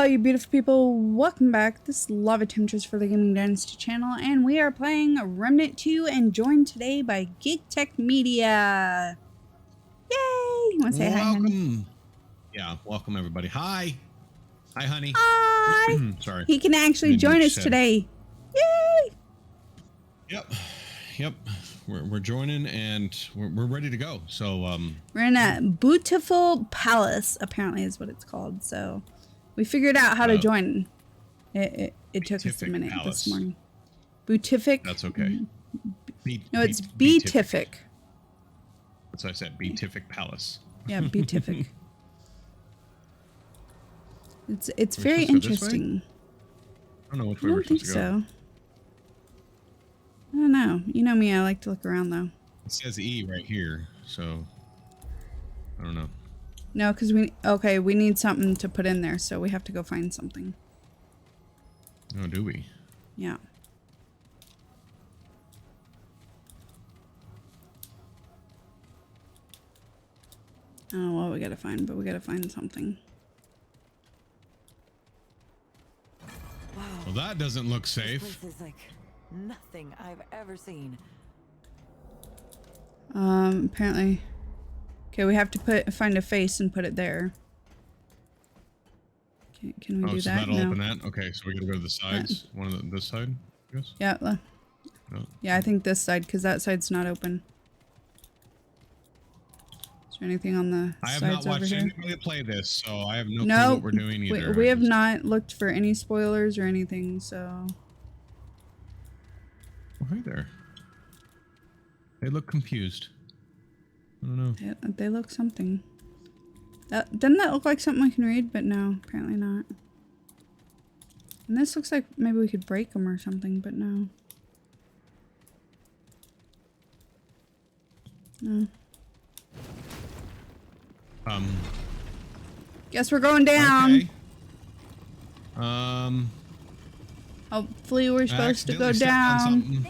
Hello, you beautiful people. Welcome back. This is Lava Temptress for the Gaming Dynasty channel, and we are playing Remnant 2 and joined today by Geek Tech Media. Yay! You want to say hi, honey? Yeah, welcome everybody. Hi. Hi, honey. Hi! Sorry. He can actually join us today. Yay! Yep. We're joining and we're ready to go. So we're in a beautiful palace, apparently is what it's called. So we figured out how to join. It took us a minute this morning. Beatific. That's okay. No, it's beatific. That's what I said. Beatific Palace. Yeah, beatific. It's very interesting. I don't know which way we're supposed to go. I don't know. You know me, I like to look around though. It says E right here, so I don't know. No, because we need something to put in there, so we have to go find something. Oh, do we? Yeah. I don't know what we gotta find, but we gotta find something. Wow. Well, that doesn't look safe. This place is like nothing I've ever seen. Apparently. Okay, we have to find a face and put it there. Okay, can we do so that? that'll No. open that? Okay, so we gotta go to the sides. One of this side, I guess? Yeah. No. Yeah, I think this side, because that side's not open. Is there anything on the sides over here? I have not watched anybody play this, so I have no clue what we're doing either. We have not looked for any spoilers or anything, so... Oh, hi there. They look confused. I don't know. They look something. Doesn't that look like something we can read? But no, apparently not. And this looks like maybe we could break them or something, but no. No. Guess we're going down. Okay. Hopefully we're supposed to go down.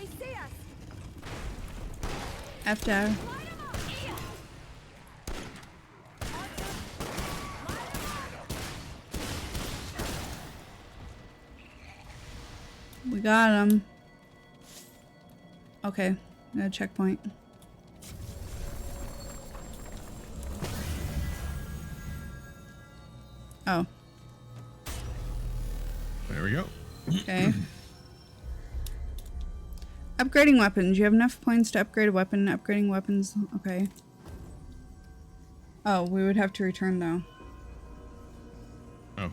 After. We got him. Okay, got a checkpoint. Oh. There we go. Okay. Upgrading weapons. You have enough points to upgrade a weapon. Upgrading weapons. Okay. Oh, we would have to return though. Oh.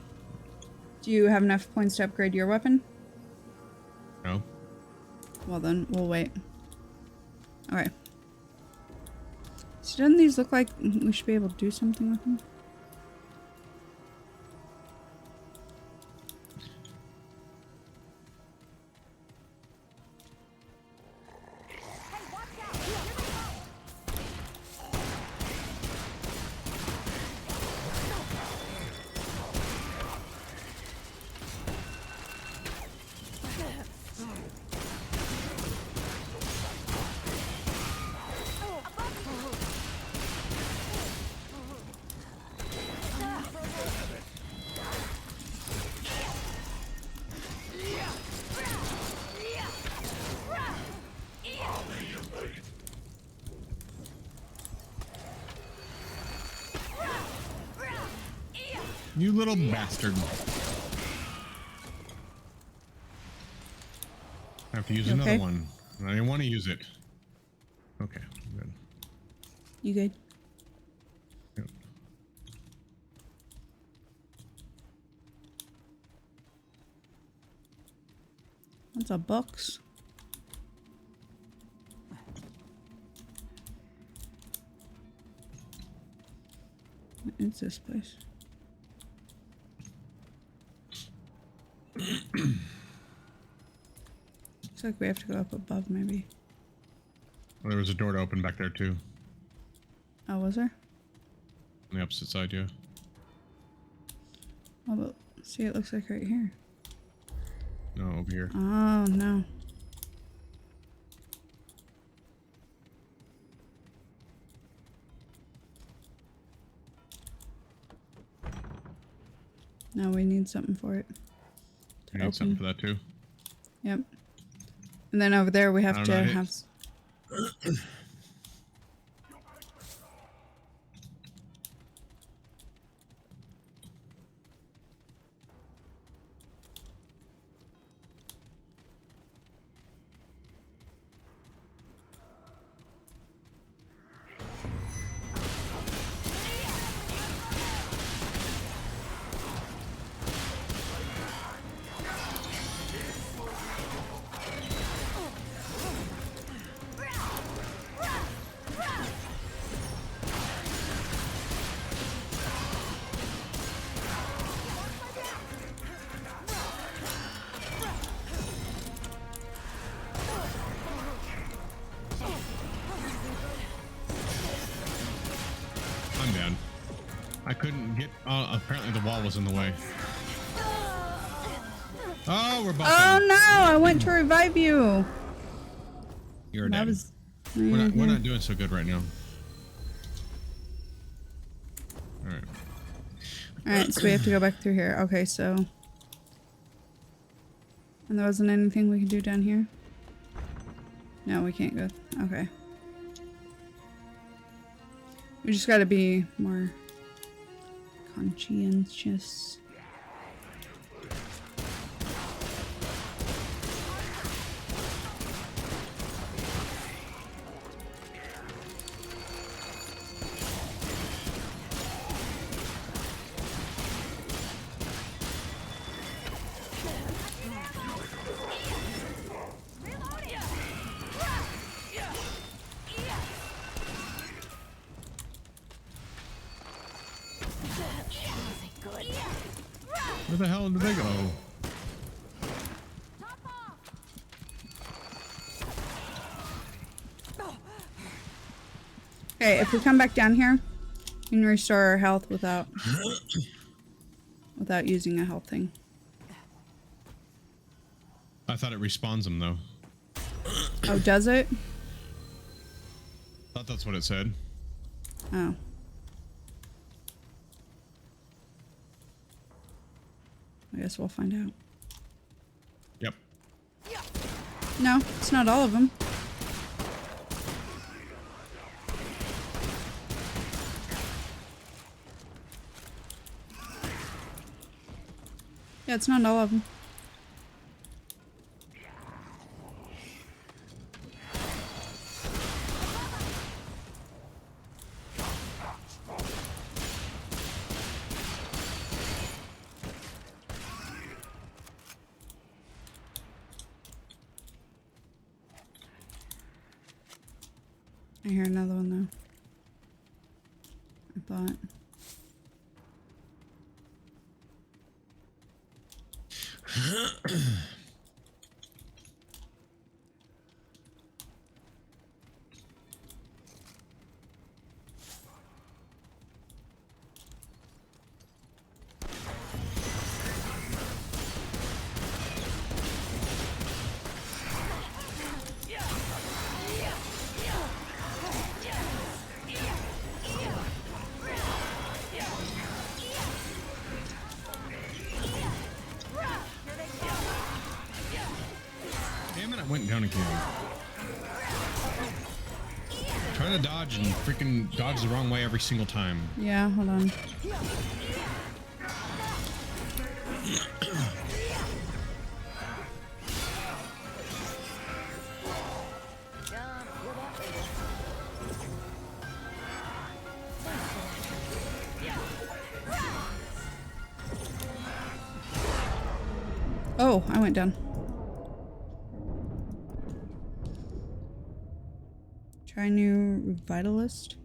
Do you have enough points to upgrade your weapon? No. Well then, we'll wait. Okay. So doesn't these look like we should be able to do something with them? You little bastard. I have to use another one. I didn't want to use it. Okay, good. You good? Yep. That's a box. What is this place? Looks like we have to go up above, maybe. Well, there was a door to open back there, too. Oh, was there? On the opposite side, yeah. Oh, but see, it looks like right here. No, over here. Oh, no. No, we need something for it. I need something for that too. Yep. And then over there we have to have... I'm down. I couldn't get. Apparently the wall was in the way. Oh, we're both Oh down. no! I went to revive you. You're That dead. was... We're not doing so good right now. All right. All right, so we have to go back through here. Okay, so... And there wasn't anything we could do down here? No, we can't go... Okay. We just gotta be more conscientious. Where the hell did they go? Okay, if we come back down here, we can restore our health without using a health thing. I thought it respawns them though. Oh, does it? Thought that's what it said. Oh. I guess we'll find out. Yep. No, it's not all of them. Yeah, it's not all of them. I hear another one though. I thought. Damn it, I went down again. Trying to dodge and freaking dodge the wrong way every single time. Yeah, hold on. Oh, I went down. Try new Vitalist.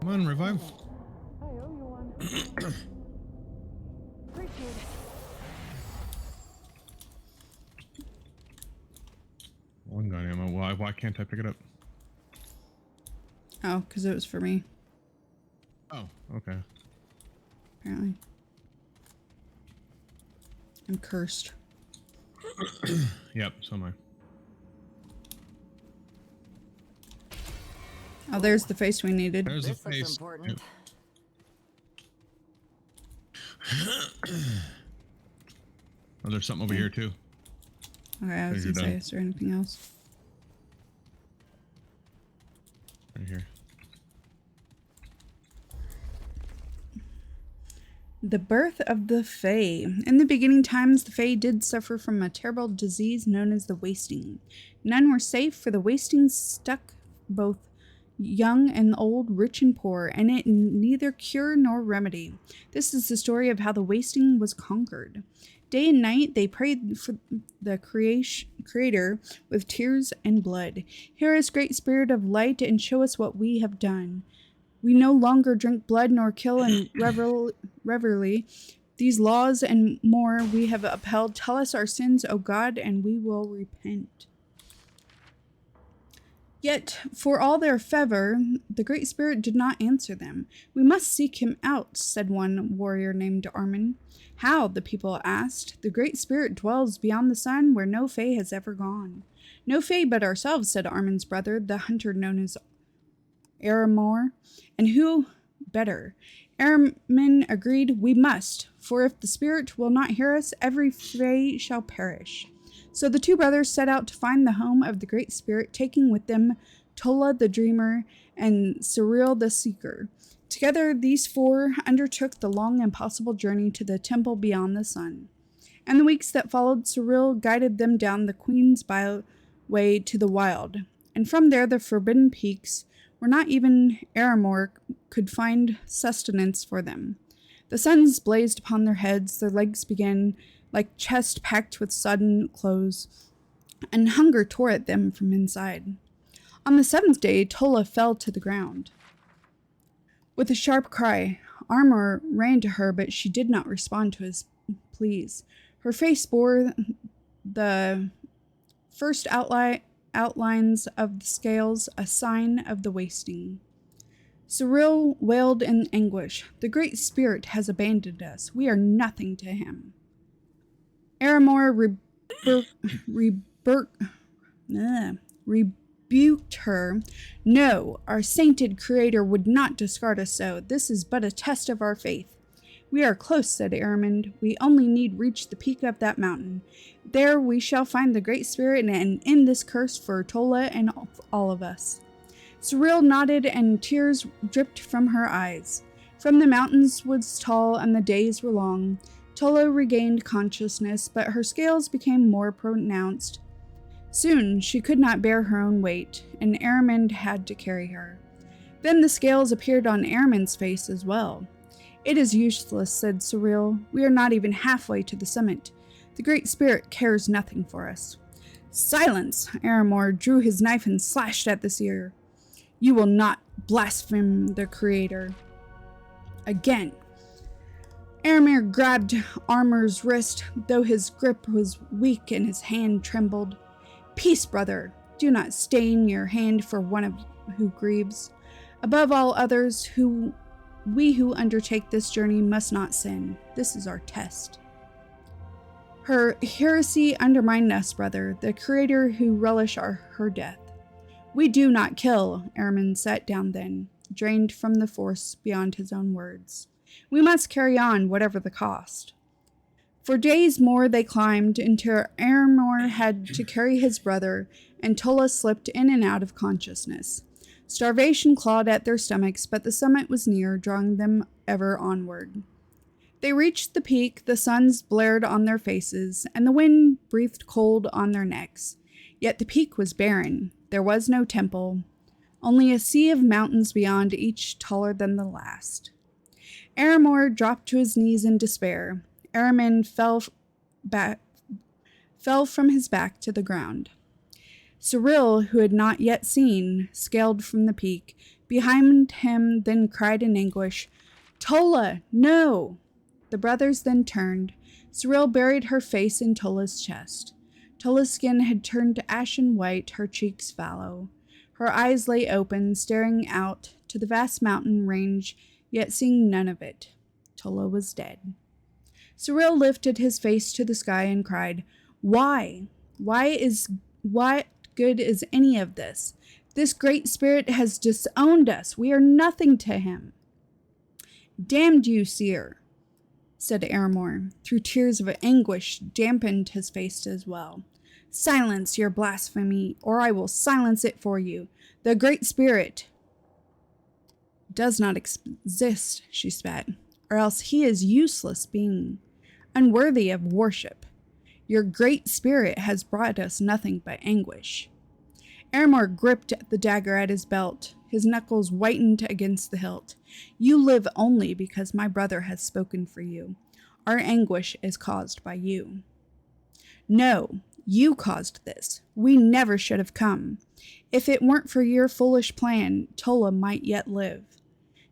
Come on, revive. I owe you one. Appreciate it. One gun ammo. Why can't I pick it up? Oh, because it was for me, Oh, okay. apparently. I'm cursed. Yep, so am I. Oh, there's the face we needed. There's a This looks face. important. Oh, there's something over here too. Okay, I was You're gonna say, done. is there anything else? Right here. The birth of the Fae. In the beginning times, the Fae did suffer from a terrible disease known as the wasting. None were safe, for the wasting stuck both young and old, rich and poor, and it neither cure nor remedy. This is the story of how the wasting was conquered. Day and night they prayed for the Creator with tears and blood. Hear us, great spirit of light, and show us what we have done. We no longer drink blood nor kill in revelry. These laws and more we have upheld. Tell us our sins, O God, and we will repent. Yet, for all their fervor, the Great Spirit did not answer them. We must seek him out, said one warrior named Armin. How? The people asked. The Great Spirit dwells beyond the sun, where no Fae has ever gone. No Fae but ourselves, said Armin's brother, the hunter known as Aramor. And who better? Armin agreed, we must, for if the Spirit will not hear us, every Fae shall perish. So the two brothers set out to find the home of the Great Spirit, taking with them Tola the Dreamer and Cyril the Seeker. Together, these four undertook the long impossible journey to the temple beyond the sun. And the weeks that followed, Cyril guided them down the Queen's byway to the wild. And from there, the forbidden peaks, where not even Aramor could find sustenance for them. The suns blazed upon their heads, their legs began like chest packed with sodden clothes, and hunger tore at them from inside. On the seventh day, Tola fell to the ground. With a sharp cry, Armor ran to her, but she did not respond to his pleas. Her face bore the first outlines of the scales, a sign of the wasting. Cyril wailed in anguish. The Great Spirit has abandoned us. We are nothing to him. Aramor rebuked her. No, our sainted Creator would not discard us so. This is but a test of our faith. We are close, said Aramond. We only need reach the peak of that mountain. There we shall find the Great Spirit and end this curse for Tola and all of us. Cyril nodded and tears dripped from her eyes. From the mountains was tall and the days were long. Tola regained consciousness, but her scales became more pronounced. Soon she could not bear her own weight, and Aramond had to carry her. Then the scales appeared on Aramond's face as well. It is useless, said Cyril. We are not even halfway to the summit. The Great Spirit cares nothing for us. Silence! Aramor drew his knife and slashed at the seer. You will not blaspheme the Creator. Again. Aramir grabbed Armor's wrist, though his grip was weak and his hand trembled. Peace, brother. Do not stain your hand for one who grieves. Above all others, we who undertake this journey must not sin. This is our test. Her heresy undermined us, brother, the Creator who relish her death. We do not kill, Aramin sat down then, drained from the force beyond his own words. We must carry on, whatever the cost. For days more they climbed, until Aramor had to carry his brother, and Tola slipped in and out of consciousness. Starvation clawed at their stomachs, but the summit was near, drawing them ever onward. They reached the peak, the suns blared on their faces, and the wind breathed cold on their necks. Yet the peak was barren. There was no temple, only a sea of mountains beyond, each taller than the last. Aramor dropped to his knees in despair. Aramin fell from his back to the ground. Cyril, who had not yet seen, scaled from the peak. Behind him then cried in anguish, Tola, no! The brothers then turned. Cyril buried her face in Tola's chest. Tola's skin had turned ashen white, her cheeks fallow. Her eyes lay open, staring out to the vast mountain range, yet seeing none of it. Tola was dead. Cyril lifted his face to the sky and cried, Why? What good is any of this? This great spirit has disowned us. We are nothing to him. Damned you, seer, said Aramor, through tears of anguish dampened his face as well. Silence your blasphemy, or I will silence it for you. The great spirit does not exist, she spat, or else he is useless being, unworthy of worship. Your great spirit has brought us nothing but anguish. Aramor gripped the dagger at his belt. His knuckles whitened against the hilt. You live only because my brother has spoken for you. Our anguish is caused by you. No, you caused this. We never should have come. If it weren't for your foolish plan, Tola might yet live.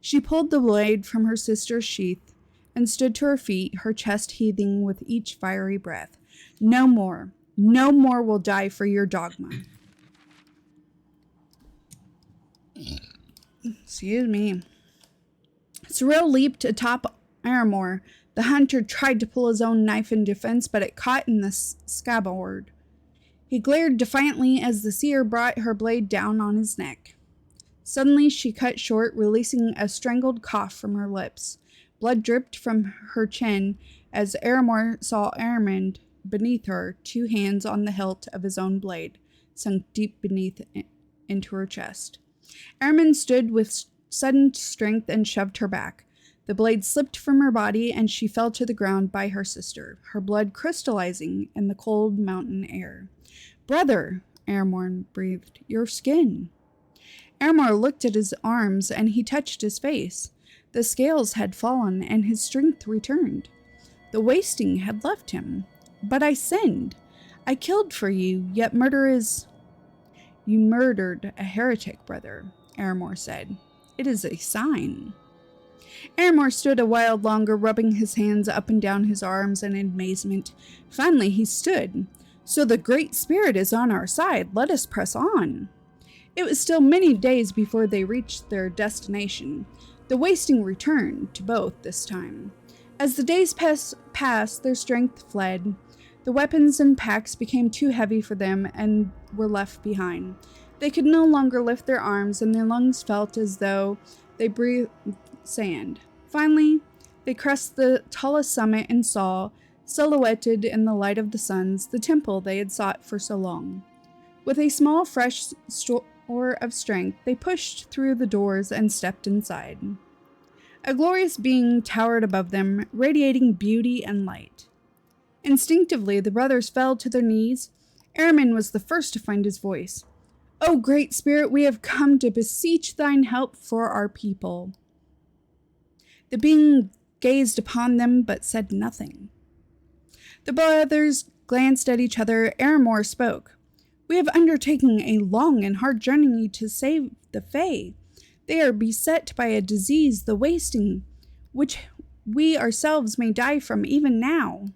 She pulled the blade from her sister's sheath and stood to her feet, her chest heaving with each fiery breath. No more will die for your dogma. Excuse me. Cyril leaped atop Aramor. The hunter tried to pull his own knife in defense, but it caught in the scabbard. He glared defiantly as the seer brought her blade down on his neck. Suddenly she cut short, releasing a strangled cough from her lips. Blood dripped from her chin as Aramor saw Aramond beneath her, 2 hands on the hilt of his own blade, sunk deep beneath into her chest. Aramond stood with sudden strength and shoved her back. The blade slipped from her body and she fell to the ground by her sister, her blood crystallizing in the cold mountain air. Brother, Aramor breathed, your skin. Aramor looked at his arms and he touched his face. The scales had fallen and his strength returned. The wasting had left him. But I sinned. I killed for you, yet murder is... You murdered a heretic, brother, Aramor said. It is a sign. Aramor stood a while longer, rubbing his hands up and down his arms in amazement. Finally he stood. So the Great Spirit is on our side. Let us press on. It was still many days before they reached their destination. The wasting returned to both this time. As the days passed, their strength fled. The weapons and packs became too heavy for them and were left behind. They could no longer lift their arms, and their lungs felt as though they breathed sand. Finally, they crossed the tallest summit and saw, silhouetted in the light of the suns, the temple they had sought for so long. With a small, fresh store of strength, they pushed through the doors and stepped inside. A glorious being towered above them, radiating beauty and light. Instinctively, the brothers fell to their knees. Aramond was the first to find his voice. O Great Spirit, we have come to beseech thine help for our people. The being gazed upon them, but said nothing. The brothers glanced at each other. Aramor spoke. We have undertaken a long and hard journey to save the Fae. They are beset by a disease, the wasting, which we ourselves may die from even now.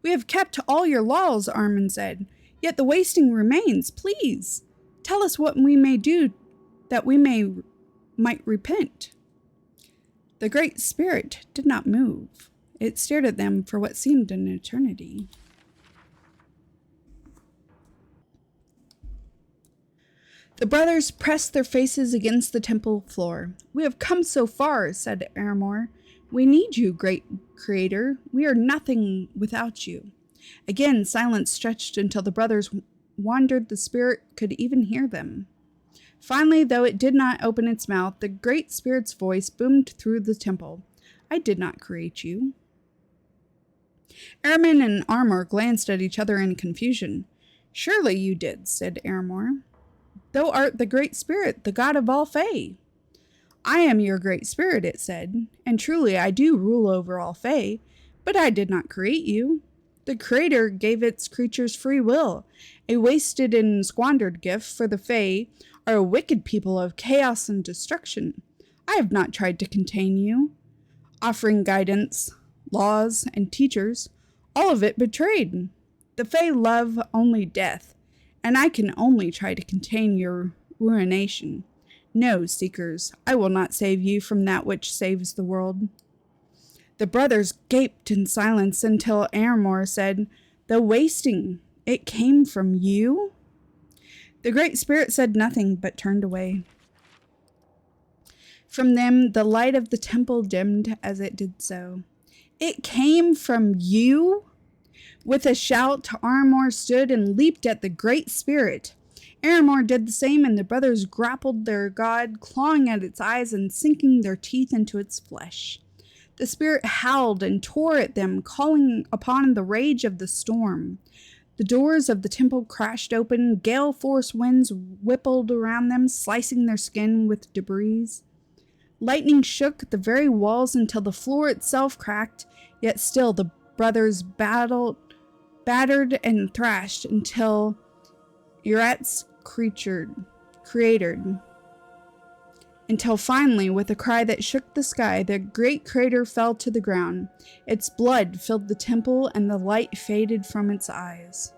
We have kept all your laws, Aramond said, yet the wasting remains. Please, tell us what we may do that we might repent. The Great Spirit did not move. It stared at them for what seemed an eternity. The brothers pressed their faces against the temple floor. We have come so far, said Aramor. We need you, great creator. We are nothing without you. Again, silence stretched until the brothers wondered the spirit could even hear them. Finally, though it did not open its mouth, the Great Spirit's voice boomed through the temple. I did not create you. Aramond and Aramor glanced at each other in confusion. Surely you did, said Aramor. Thou art the Great Spirit, the god of all Fae. I am your Great Spirit, it said, and truly I do rule over all Fae, but I did not create you. The Creator gave its creatures free will, a wasted and squandered gift, for the Fae are a wicked people of chaos and destruction. I have not tried to contain you, offering guidance, laws, and teachers, all of it betrayed. The Fae love only death, and I can only try to contain your ruination. No, Seekers, I will not save you from that which saves the world. The brothers gaped in silence until Aramor said, "The wasting, it came from you?" The Great Spirit said nothing but turned away. From them, the light of the temple dimmed as it did so. "It came from you?" With a shout, Aramor stood and leaped at the Great Spirit. Aramor did the same, and the brothers grappled their god, clawing at its eyes and sinking their teeth into its flesh. The spirit howled and tore at them, calling upon the rage of the storm. The doors of the temple crashed open, gale-force winds whippled around them, slicing their skin with debris. Lightning shook the very walls until the floor itself cracked, yet still the brothers battered and thrashed until Eretz cratered. Until finally, with a cry that shook the sky, the great crater fell to the ground. Its blood filled the temple, and the light faded from its eyes.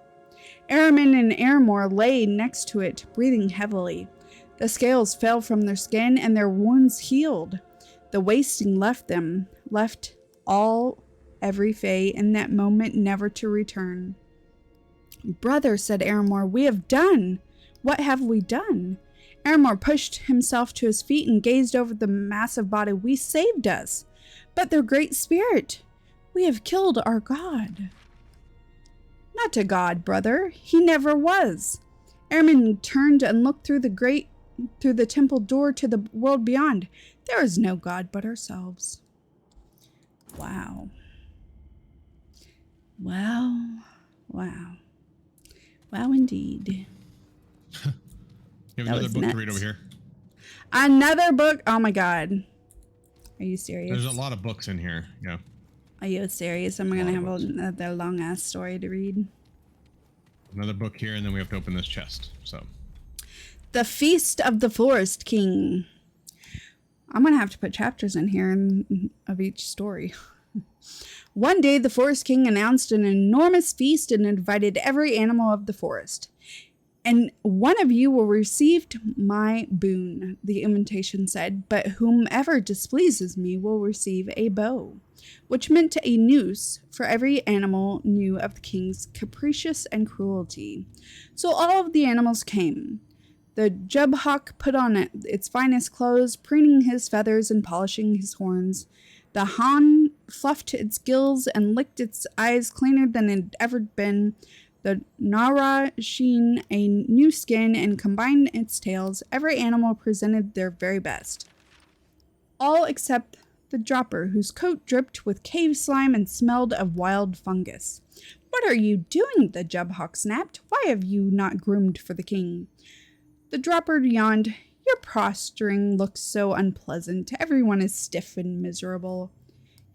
Aramin and Aramor lay next to it, breathing heavily. The scales fell from their skin, and their wounds healed. The wasting left them, left every Fae in that moment, never to return. "Brother," said Aramor, "we have done. What have we done?" Aramor pushed himself to his feet and gazed over the massive body. "We saved us. But their Great Spirit, we have killed our god." "Not a god, brother. He never was." Aramin turned and looked through the temple door to the world beyond. "There is no god but ourselves." Wow. Wow. Wow. Wow, indeed. You have another book to read over here. Another book? Oh my god. Are you serious? There's a lot of books in here. Yeah. Are you serious? I'm going to have another long ass story to read. Another book here, and then we have to open this chest. So. The Feast of the Forest King. I'm going to have to put chapters in here of each story. One day, the Forest King announced an enormous feast and invited every animal of the forest. "And one of you will receive my boon," the invitation said, "but whomever displeases me will receive a bow," which meant a noose for every animal knew of the king's capricious and cruelty. So all of the animals came. The Jubhawk put on its finest clothes, preening his feathers and polishing his horns. The Han fluffed its gills and licked its eyes cleaner than it had ever been. The Nara sheen a new skin and combined its tails. Every animal presented their very best. All except the Dropper, whose coat dripped with cave slime and smelled of wild fungus. "What are you doing?" the Jubhawk snapped. "Why have you not groomed for the king?" The Dropper yawned. "Your posturing looks so unpleasant. Everyone is stiff and miserable."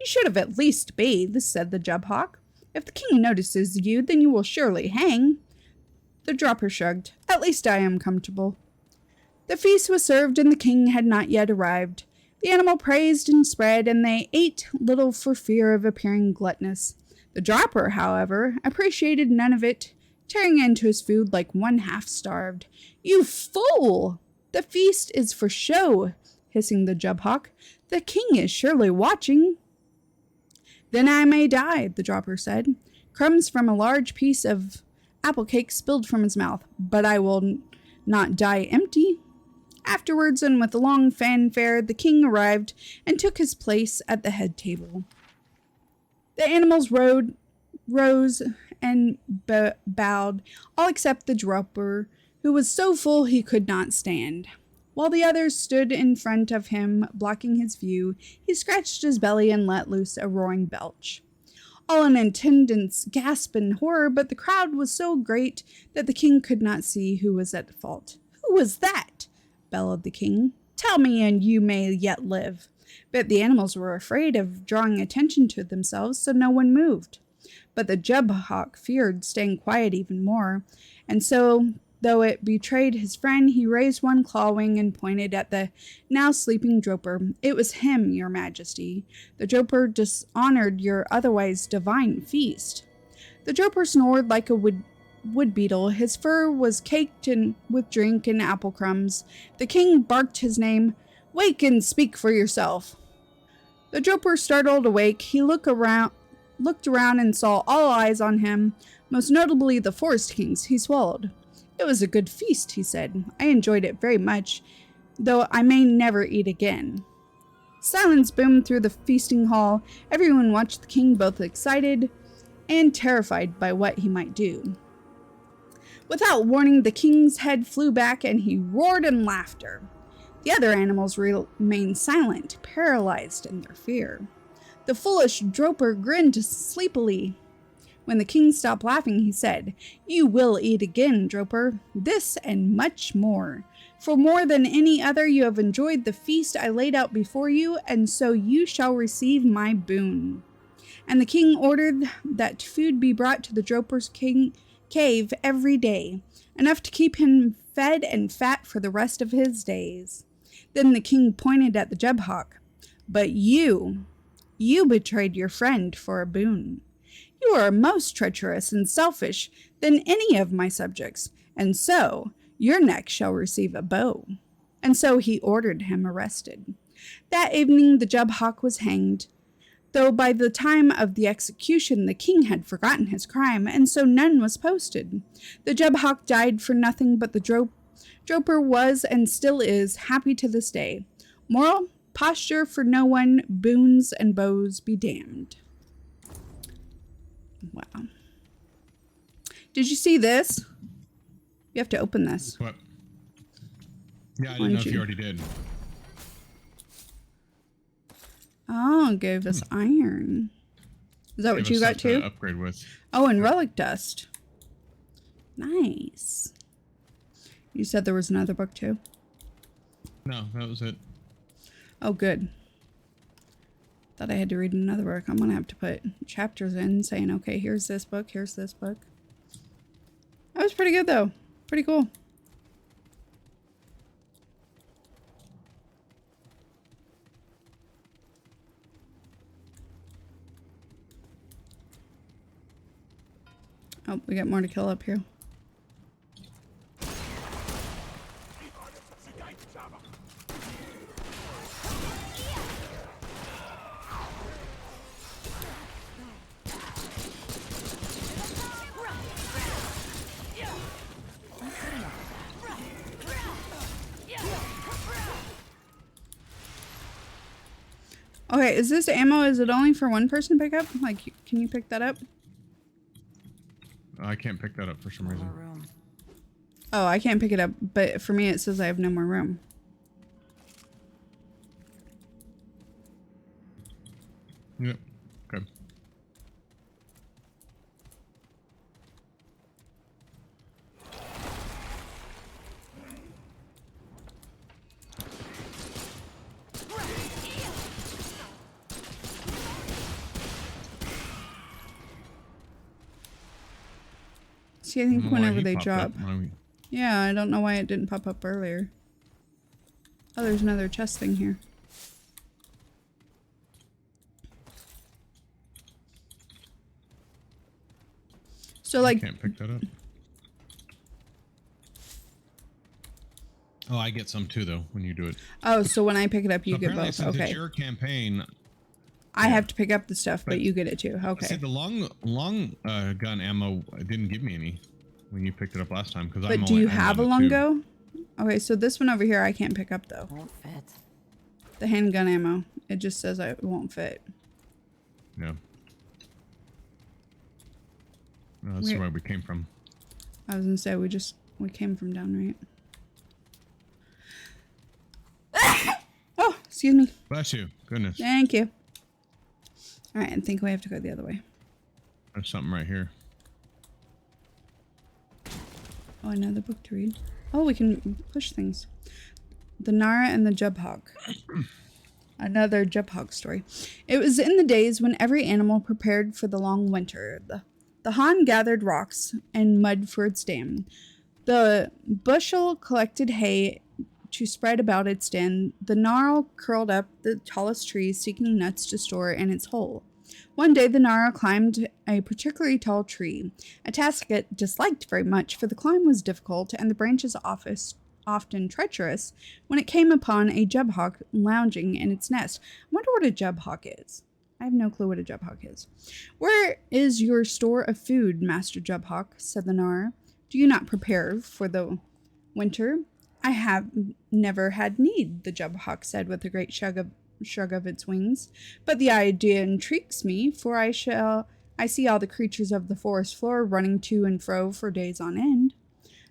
"You should have at least bathed," said the Jubhawk. "If the king notices you, then you will surely hang." The Dropper shrugged. "At least I am comfortable." The feast was served, and the king had not yet arrived. The animal praised and spread, and they ate little for fear of appearing gluttonous. The Dropper, however, appreciated none of it, tearing into his food like one half-starved. "You fool! The feast is for show," hissing the Jubhawk. "The king is surely watching." "Then I may die," the Dropper said. Crumbs from a large piece of apple cake spilled from his mouth. "But I will not die empty." Afterwards, and with a long fanfare, the king arrived and took his place at the head table. The animals rose and bowed, all except the Dropper, who was so full he could not stand. While the others stood in front of him, blocking his view, he scratched his belly and let loose a roaring belch. All in attendance gasped in horror, but the crowd was so great that the king could not see who was at fault. "Who was that?" bellowed the king. "Tell me, and you may yet live." But the animals were afraid of drawing attention to themselves, so no one moved. But the Jubhawk feared staying quiet even more, and so, though it betrayed his friend, he raised one claw wing and pointed at the now sleeping Dropper. "It was him, your majesty. The Dropper dishonored your otherwise divine feast." The Dropper snored like a wood beetle. His fur was caked with drink and apple crumbs. The king barked his name. "Wake and speak for yourself." The Droper startled awake. He looked around and saw all eyes on him, most notably the Forest Kings. He swallowed. It was a good feast, he said. I enjoyed it very much, though I may never eat again. Silence boomed through the feasting hall. Everyone watched the king, both excited and terrified by what he might do. Without warning, the king's head flew back and he roared in laughter. The other animals remained silent, paralyzed in their fear. The foolish Droper grinned sleepily. When the king stopped laughing, he said, "You will eat again, Droper, this and much more. For more than any other you have enjoyed the feast I laid out before you, and so you shall receive my boon." And the king ordered that food be brought to the Droper's cave every day, enough to keep him fed and fat for the rest of his days. Then the king pointed at the Jubhawk. "But you betrayed your friend for a boon. You are most treacherous and selfish than any of my subjects, and so your neck shall receive a bow." And so he ordered him arrested. That evening the Jubhawk was hanged, though by the time of the execution the king had forgotten his crime, and so none was posted. The Jubhawk died for nothing, but the Droper was and still is happy to this day. Moral: posture for no one, boons and bows be damned. Wow. Did you see this? You have to open this. What? Yeah, I didn't know if you already did. Oh, it gave us iron. Is that what you got too? Upgrade with. Oh, and relic dust. Nice. You said there was another book too? No, that was it. Oh, good. Thought I had to read another book. I'm gonna have to put chapters in saying, okay, here's this book, here's this book. That was pretty good though. Pretty cool. Oh, we got more to kill up here. Okay, is this ammo, is it only for one person to pick up? Like, can you pick that up? I can't pick that up for some reason. Oh, I can't pick it up, but for me it says I have no more room. Yep. Okay. See, I think whenever they drop. Yeah, I don't know why it didn't pop up earlier. Oh, there's another chest thing here. So like, can't pick that up. Oh, I get some too though when you do it. Oh, so when I pick it up, you get both. Since Okay. It's your campaign. I have to pick up the stuff, but you get it too. Okay. See, the long gun ammo didn't give me any when you picked it up last time because But do you have a long go? Okay, so this one over here I can't pick up though. Won't fit. The handgun ammo. It just says it won't fit. Yeah. No, that's where we came from. I was gonna say we came from down right. Oh, excuse me. Bless you. Goodness. Thank you. All right, I think we have to go the other way. There's something right here. Oh, another book to read. Oh, we can push things. The Nara and the Jubhawk. Another Jubhawk story. It was in the days when every animal prepared for the long winter. The Han gathered rocks and mud for its dam. The bushel collected hay to spread about its den. The Gnarl curled up the tallest trees, seeking nuts to store in its hole. One day the Gnarl climbed a particularly tall tree, a task it disliked very much, for the climb was difficult and the branches often treacherous when it came upon a jubhawk lounging in its nest. I wonder what a jubhawk is. I have no clue what a jubhawk is. Where is your store of food, Master Jubhawk? Said the Nar. Do you not prepare for the winter? I have never had need, the Jubhawk said with a great shrug of its wings. But the idea intrigues me, for I see all the creatures of the forest floor running to and fro for days on end.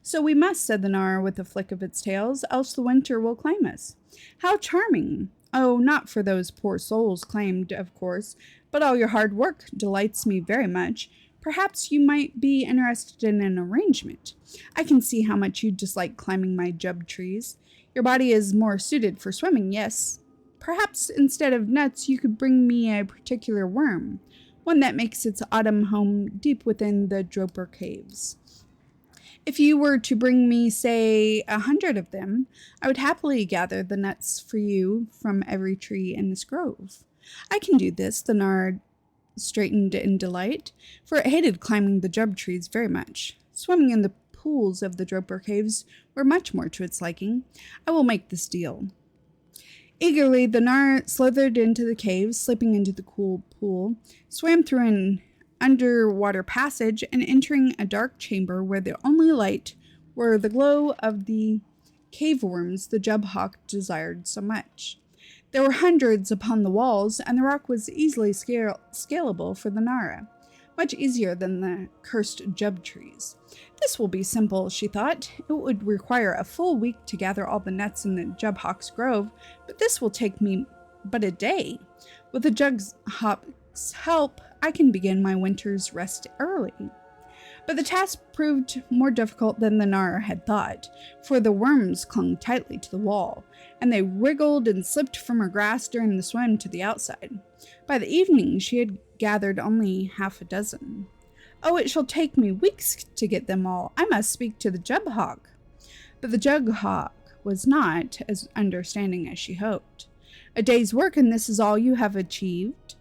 So we must, said the Nar with a flick of its tails, else the winter will claim us. How charming! Oh, not for those poor souls claimed, of course, but all your hard work delights me very much. Perhaps you might be interested in an arrangement. I can see how much you dislike climbing my jub trees. Your body is more suited for swimming, yes. Perhaps instead of nuts, you could bring me a particular worm, one that makes its autumn home deep within the Droper caves. If you were to bring me, say, 100 of them, I would happily gather the nuts for you from every tree in this grove. I can do this, the Nard straightened in delight, for it hated climbing the jub trees very much. Swimming in the pools of the Droper caves were much more to its liking. I will make this deal. Eagerly, the Nar slithered into the cave, slipping into the cool pool, swam through an underwater passage, and entering a dark chamber where the only light were the glow of the cave worms the Jubhawk desired so much. There were hundreds upon the walls, and the rock was easily scalable for the Nara, much easier than the cursed jub trees. This will be simple, she thought. It would require a full week to gather all the nuts in the Jubhawk's grove, but this will take me but a day. With the Jubhawk's help, I can begin my winter's rest early. But the task proved more difficult than the Nar had thought, for the worms clung tightly to the wall, and they wriggled and slipped from her grasp during the swim to the outside. By the evening, she had gathered only half a dozen. Oh, it shall take me weeks to get them all. I must speak to the Jubhawk. But the Jubhawk was not as understanding as she hoped. A day's work, and this is all you have achieved?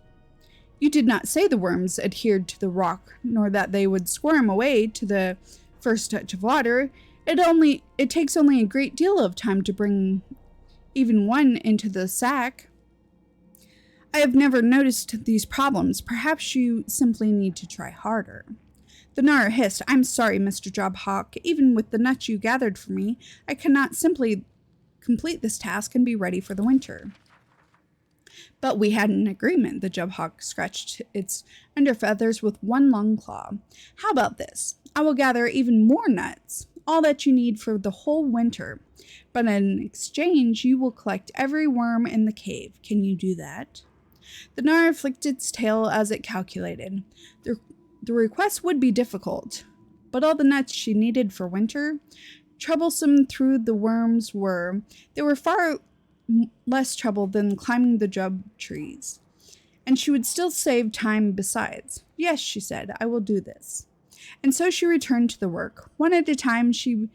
You did not say the worms adhered to the rock, nor that they would squirm away to the first touch of water. It takes only a great deal of time to bring even one into the sack. I have never noticed these problems. Perhaps you simply need to try harder. The Nara hissed. I'm sorry, Mr. Jubhawk. Even with the nuts you gathered for me, I cannot simply complete this task and be ready for the winter. But we had an agreement. The Jubhawk scratched its underfeathers with one long claw. How about this? I will gather even more nuts, all that you need for the whole winter. But in exchange, you will collect every worm in the cave. Can you do that? The Nara flicked its tail as it calculated. The request would be difficult, but all the nuts she needed for winter, troublesome though the worms were, they were far less trouble than climbing the jub trees. And she would still save time besides. Yes, she said, I will do this. And so she returned to the work. One at a time, she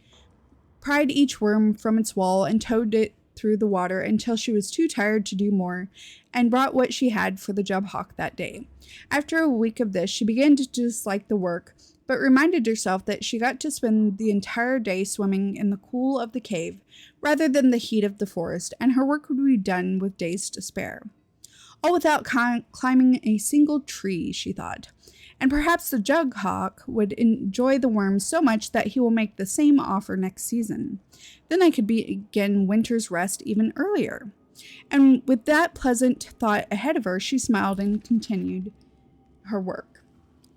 pried each worm from its wall and towed it through the water until she was too tired to do more, and brought what she had for the Jubhawk that day. After a week of this, she began to dislike the work, but reminded herself that she got to spend the entire day swimming in the cool of the cave, rather than the heat of the forest, and her work would be done with days to spare. All without climbing a single tree, she thought. And perhaps the Jubhawk would enjoy the worms so much that he will make the same offer next season. Then I could begin winter's rest even earlier. And with that pleasant thought ahead of her, she smiled and continued her work.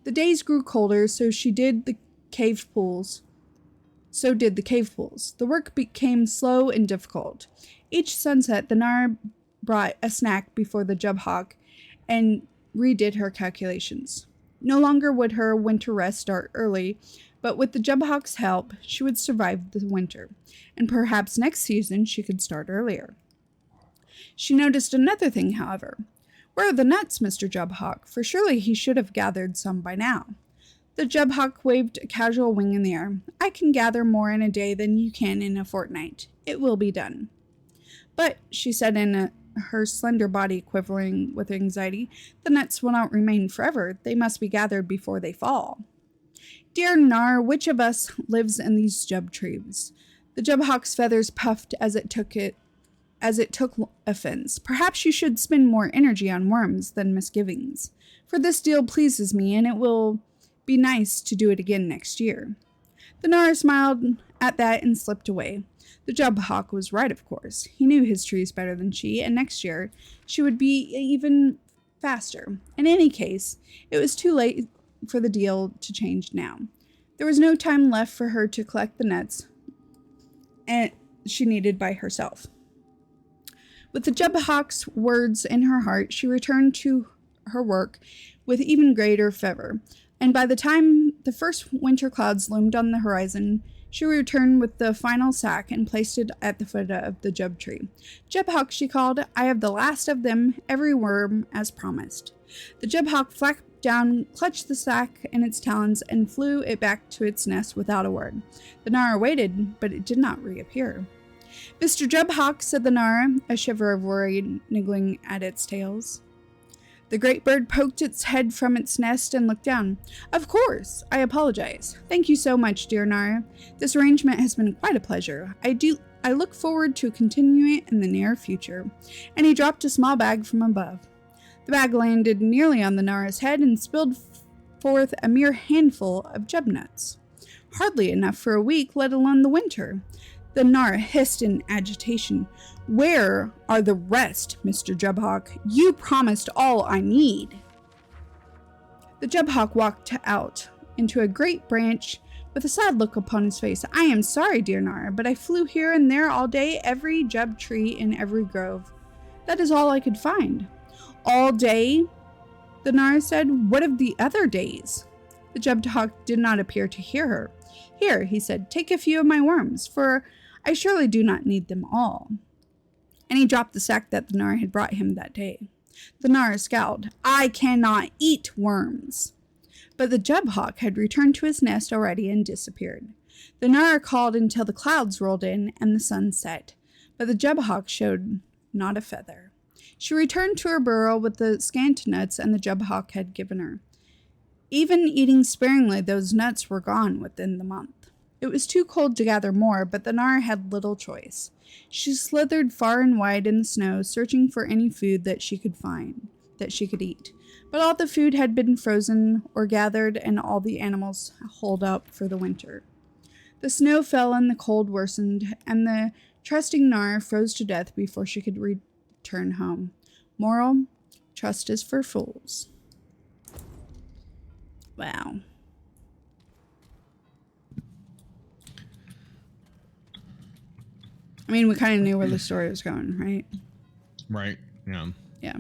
The days grew colder, so did the cave pools. The work became slow and difficult. Each sunset, the Nar brought a snack before the Jubhawk and redid her calculations. No longer would her winter rest start early, but with the Jubhawk's help, she would survive the winter, and perhaps next season she could start earlier. She noticed another thing, however. Where are the nuts, Mr. Jubhawk? For surely he should have gathered some by now. The Jubhawk waved a casual wing in the air. I can gather more in a day than you can in a fortnight. It will be done. But, she said her slender body quivering with anxiety, the nuts will not remain forever. They must be gathered before they fall. Dear Nar, which of us lives in these jub trees? The Jubhawk's feathers puffed as it took offense. Perhaps you should spend more energy on worms than misgivings. For this deal pleases me, and it will be nice to do it again next year. The Nara smiled at that and slipped away. The Jubhawk was right, of course. He knew his trees better than she, and next year she would be even faster. In any case, it was too late for the deal to change now. There was no time left for her to collect the nuts and she needed by herself. With the Jubhawk's words in her heart, she returned to her work with even greater fervor, and by the time the first winter clouds loomed on the horizon, she returned with the final sack and placed it at the foot of the Jub tree. Jubhawk, she called, I have the last of them, every worm as promised. The Jubhawk flapped down, clutched the sack in its talons, and flew it back to its nest without a word. The Nara waited, but it did not reappear. Mr. Jubhawk, said the Nara, a shiver of worry niggling at its tails. The great bird poked its head from its nest and looked down. Of course, I apologize. Thank you so much, dear Nara. This arrangement has been quite a pleasure. I look forward to continuing it in the near future. And he dropped a small bag from above. The bag landed nearly on the Nara's head and spilled forth a mere handful of Jub nuts. Hardly enough for a week, let alone the winter. The Nara hissed in agitation. Where are the rest, Mr. Jubhawk? You promised all I need. The Jubhawk walked out into a great branch with a sad look upon his face. I am sorry, dear Nara, but I flew here and there all day, every Jub tree in every grove. That is all I could find. All day? The Nara said. What of the other days? The Jubhawk did not appear to hear her. Here, he said, take a few of my worms, for I surely do not need them all. And he dropped the sack that the Nara had brought him that day. The Nara scowled. I cannot eat worms. But the Jubhawk had returned to his nest already and disappeared. The Nara called until the clouds rolled in and the sun set, but the Jubhawk showed not a feather. She returned to her burrow with the scant nuts and the Jubhawk had given her. Even eating sparingly, those nuts were gone within the month. It was too cold to gather more, but the Nara had little choice. She slithered far and wide in the snow, searching for any food that she could find, that she could eat. But all the food had been frozen or gathered, and all the animals holed up for the winter. The snow fell and the cold worsened, and the trusting Nara froze to death before she could return home. Moral: trust is for fools. Wow. I mean, we kind of knew where the story was going, right? Right. Yeah. Yeah.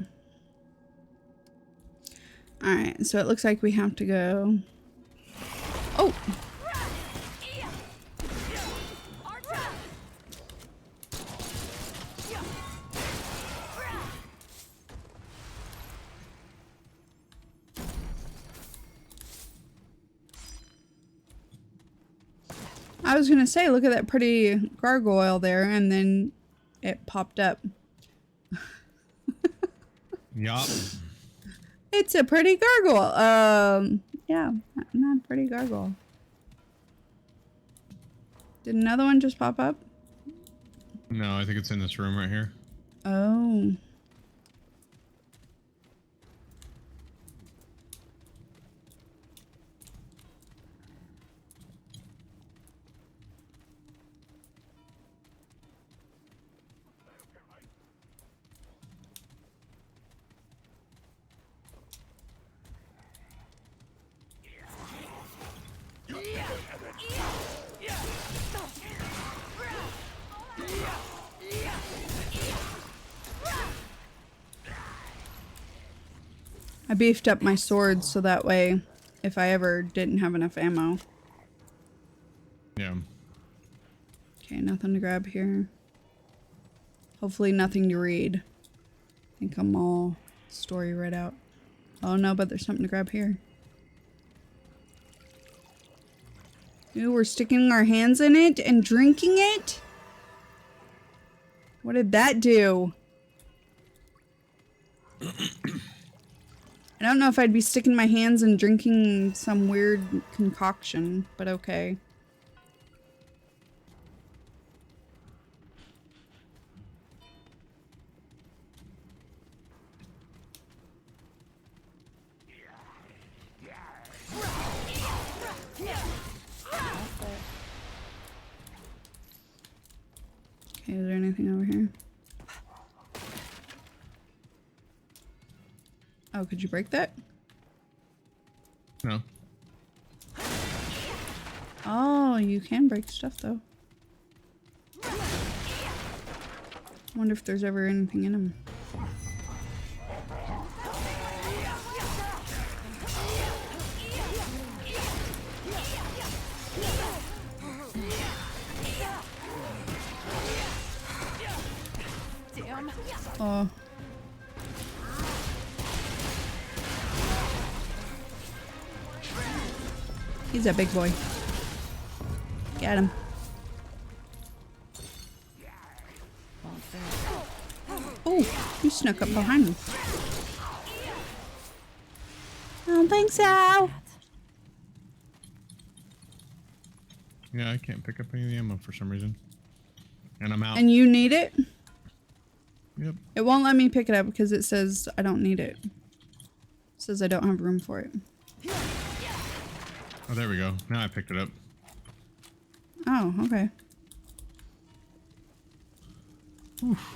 All right. So it looks like we have to go. Oh. I was going to say, look at that pretty gargoyle there, and then it popped up. Yup. It's a pretty gargoyle. Yeah, not a pretty gargoyle. Did another one just pop up? No, I think it's in this room right here. Oh. I beefed up my sword so that way if I ever didn't have enough ammo. Yeah. Okay, nothing to grab here. Hopefully nothing to read. I think I'm all story read out. Oh no, but there's something to grab here. Ooh, we're sticking our hands in it and drinking it? What did that do? I don't know if I'd be sticking my hands and drinking some weird concoction, but okay. Oh, could you break that? No. Oh, you can break stuff though. Wonder if there's ever anything in them. Damn. Oh. He's a big boy. Get him. Oh, you snuck up behind me. I don't think so. Yeah, I can't pick up any of the ammo for some reason. And I'm out. And you need it? Yep. It won't let me pick it up because it says I don't need it. It says I don't have room for it. Oh, there we go. Now I picked it up. Oh, okay. Oof.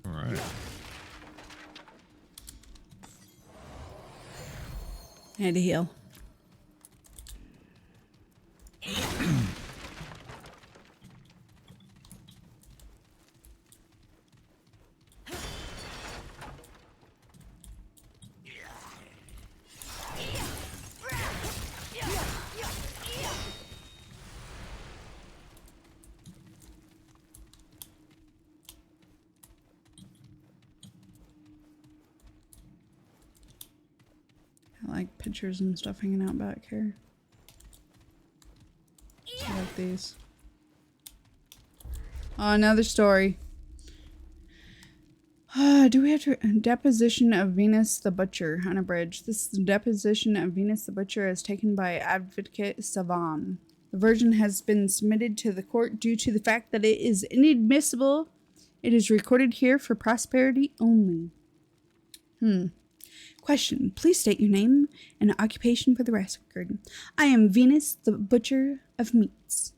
All right. I had to heal. I like pictures and stuff hanging out back here. I like these. Oh, another story. Do we have to deposition of Venus the Butcher on a bridge? This is the deposition of Venus the Butcher as taken by Advocate Savan. The version has been submitted to the court due to the fact that it is inadmissible. It is recorded here for prosperity only. Question. Please state your name and occupation for the record. I am Venus, the Butcher of Meats.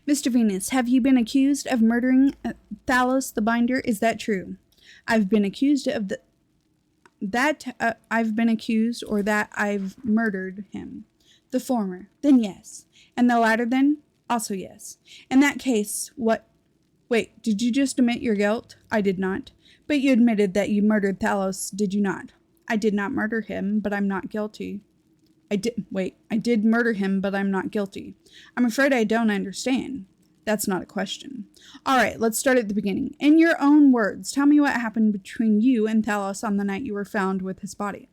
Mr. Venus, have you been accused of murdering Thalos the Binder? Is that true? I've been accused of I've been accused or that I've murdered him. The former. Then yes. And the latter then? Also yes. In that case, what... Wait, did you just admit your guilt? I did not. But you admitted that you murdered Thalos, did you not? I did not murder him, but I'm not guilty. I did murder him, but I'm not guilty. I'm afraid I don't understand. That's not a question. Alright, let's start at the beginning. In your own words, tell me what happened between you and Thalos on the night you were found with his body.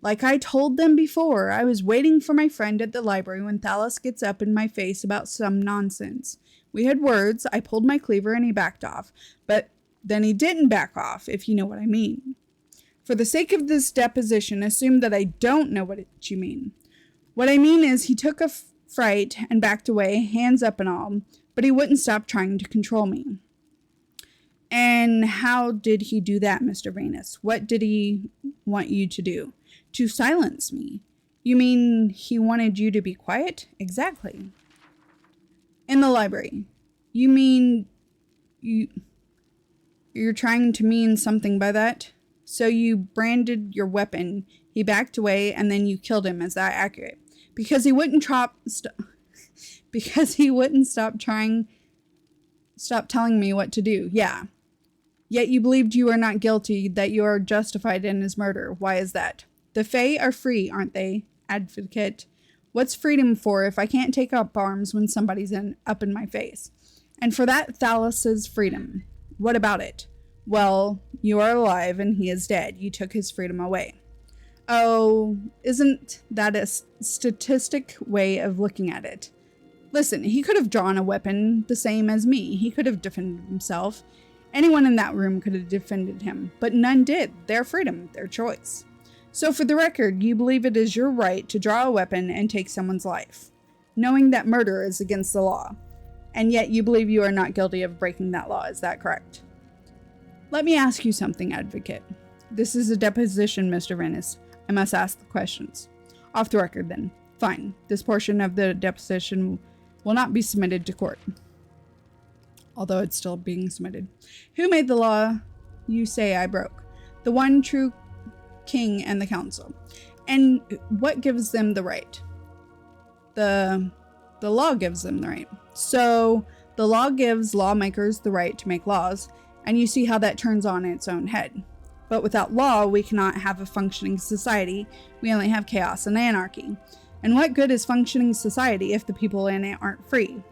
Like I told them before, I was waiting for my friend at the library when Thalos gets up in my face about some nonsense. We had words, I pulled my cleaver and he backed off. But then he didn't back off, if you know what I mean. For the sake of this deposition, assume that I don't know what you mean. What I mean is he took a fright and backed away, hands up and all, but he wouldn't stop trying to control me. And how did he do that, Mr. Venus? What did he want you to do? To silence me. You mean he wanted you to be quiet? Exactly. In the library. You mean you're trying to mean something by that? So you branded your weapon, he backed away, and then you killed him. Is that accurate? Because he wouldn't stop telling me what to do. Yeah. Yet you believed you are not guilty, that you are justified in his murder. Why is that? The Fae are free, aren't they? Advocate. What's freedom for if I can't take up arms when somebody's up in my face? And for that, Thalos' freedom. What about it? Well, you are alive and he is dead. You took his freedom away. Oh, isn't that a statistic way of looking at it? Listen, he could have drawn a weapon the same as me. He could have defended himself. Anyone in that room could have defended him, but none did. Their freedom, their choice. So for the record, you believe it is your right to draw a weapon and take someone's life, knowing that murder is against the law. And yet you believe you are not guilty of breaking that law. Is that correct? Let me ask you something, advocate. This is a deposition, Mr. Venice. I must ask the questions. Off the record, then. Fine. This portion of the deposition will not be submitted to court. Although it's still being submitted. Who made the law you say I broke? The one true king and the council. And what gives them the right? The law gives them the right. So the law gives lawmakers the right to make laws, and you see how that turns on its own head. But without law, we cannot have a functioning society. We only have chaos and anarchy. And what good is functioning society if the people in it aren't free?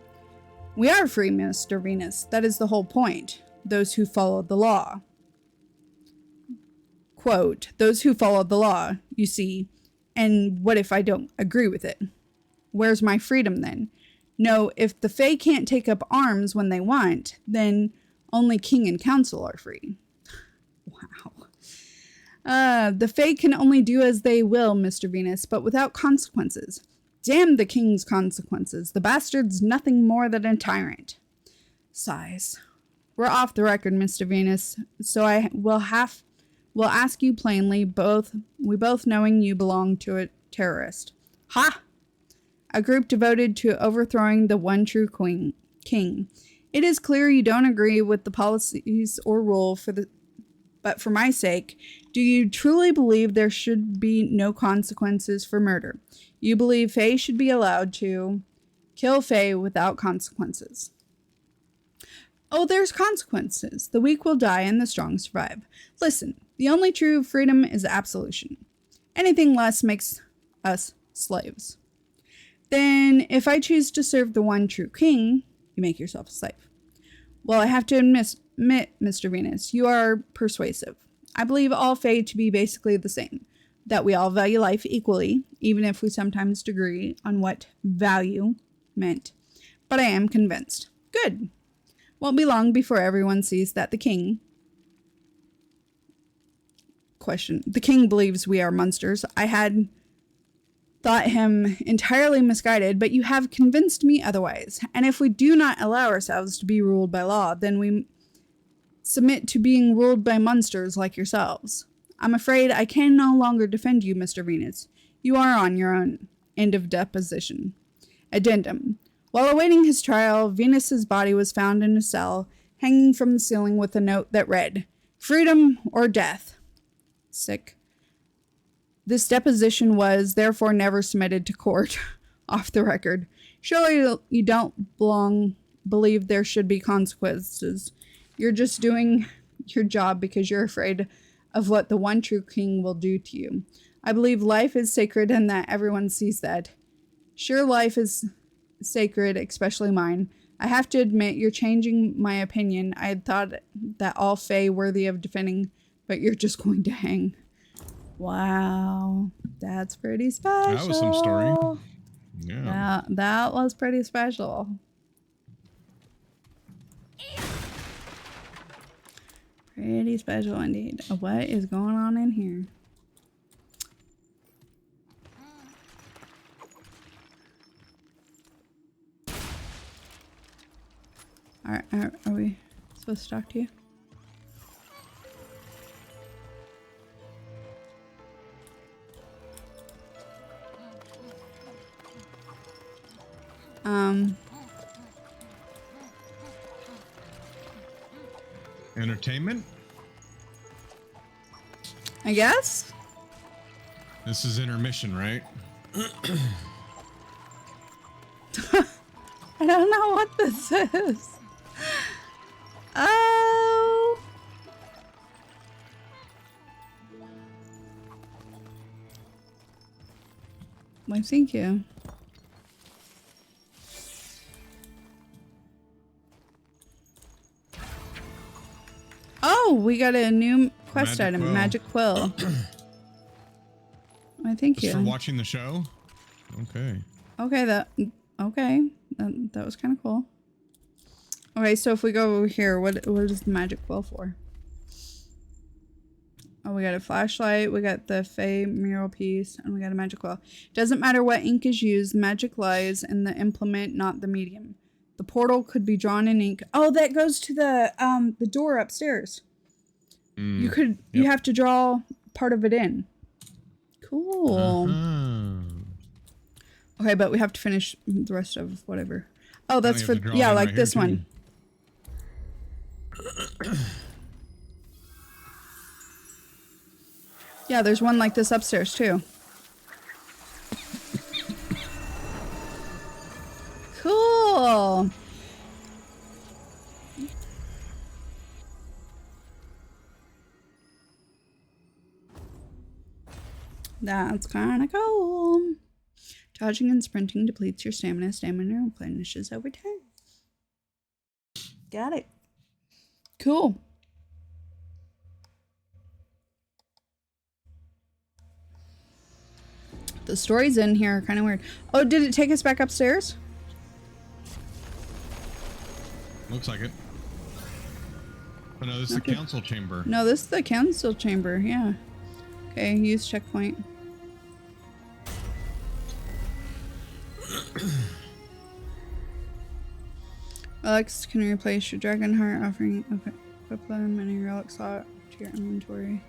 We are free, Mr. Venus. That is the whole point. Those who follow the law. Quote, those who follow the law, you see. And what if I don't agree with it? Where's my freedom then? No, if the Fae can't take up arms when they want, then only king and council are free. Wow. The Fae can only do as they will, Mr. Venus, but without consequences. Damn the king's consequences. The bastard's nothing more than a tyrant. Sighs. We're off the record, Mr. Venus, so I will ask you plainly, we both knowing you belong to a terrorist. Ha! A group devoted to overthrowing the one true king. It is clear you don't agree with the policies or rule but for my sake, do you truly believe there should be no consequences for murder? You believe Fae should be allowed to kill Fae without consequences. Oh, there's consequences. The weak will die and the strong survive. Listen, the only true freedom is absolution. Anything less makes us slaves. Then, if I choose to serve the one true king, you make yourself a slave. Well, I have to admit, Mr. Venus, you are persuasive. I believe all Fae to be basically the same, that we all value life equally, even if we sometimes disagree on what value meant. But I am convinced. Good. Won't be long before everyone sees that the king... Question. The king believes we are monsters. I had thought him entirely misguided, but you have convinced me otherwise. And if we do not allow ourselves to be ruled by law, then we submit to being ruled by monsters like yourselves. I'm afraid I can no longer defend you, Mr. Venus. You are on your own. End of deposition. Addendum. While awaiting his trial, Venus's body was found in a cell, hanging from the ceiling with a note that read, "Freedom or death." Sick. This deposition was therefore never submitted to court. Off the record. Surely you don't believe there should be consequences. You're just doing your job because you're afraid of what the one true king will do to you. I believe life is sacred and that everyone sees that. Sure, life is sacred, especially mine. I have to admit, you're changing my opinion. I had thought that all Fae worthy of defending, but you're just going to hang. Wow, that's pretty special. That was some story. Yeah. That was pretty special. Pretty special indeed. What is going on in here? Are we supposed to talk to you? Entertainment? I guess? This is intermission, right? I don't know what this is. Oh. Why, thank you. Oh, we got a new quest item, Magic Quill. thank Just for you. watching the show? Okay. Okay, that was kind of cool. Okay, so if we go over here, what is the magic quill for? Oh, we got a flashlight, we got the Fey mural piece, and we got a magic quill. Doesn't matter what ink is used, magic lies in the implement, not the medium. The portal could be drawn in ink. Oh, that goes to the door upstairs. You have to draw part of it in. Cool. Okay, but we have to finish the rest of whatever. Oh, that's for, yeah, like this one. Yeah, there's one like this upstairs too. Cool. That's kind of cool. Dodging and sprinting depletes your stamina. Stamina replenishes over time. Got it. Cool. The stories in here are kind of weird. Oh, did it take us back upstairs? Looks like it. Oh no, this is the council chamber. No, this is the council chamber, yeah. Okay, use checkpoint. Relics can replace your dragon heart, offering equip them in a relic slot to your inventory.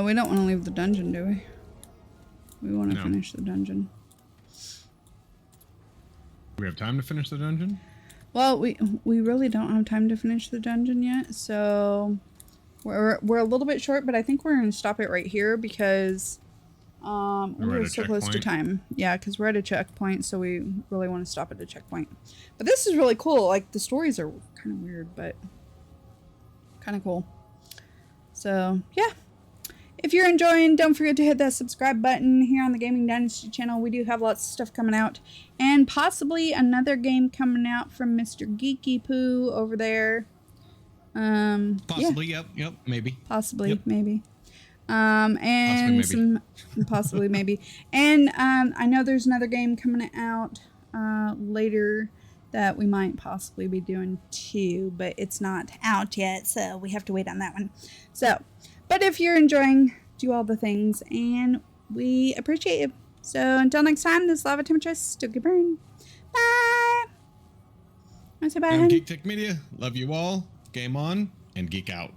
We don't want to leave the dungeon, do we? We want to finish the dungeon. Do we have time to finish the dungeon? Well, we really don't have time to finish the dungeon yet, so we're a little bit short, but I think we're gonna stop it right here because we're so close to time. Yeah, because we're at a checkpoint, so we really want to stop at a checkpoint. But this is really cool. Like, the stories are kind of weird, but kind of cool. So yeah. If you're enjoying, don't forget to hit that subscribe button here on the Gaming Dynasty channel. We do have lots of stuff coming out. And possibly another game coming out from Mr. Geeky Poo over there. Possibly, yeah. yep, maybe. Possibly, yep. Maybe. And possibly maybe. And I know there's another game coming out later that we might possibly be doing too, but it's not out yet, so we have to wait on that one. So, but if you're enjoying, do all the things, and we appreciate you. So until next time, this Lava Temptress, still keep burning. Bye. I say bye. I'm Geek Tech Media. Love you all. Game on and geek out.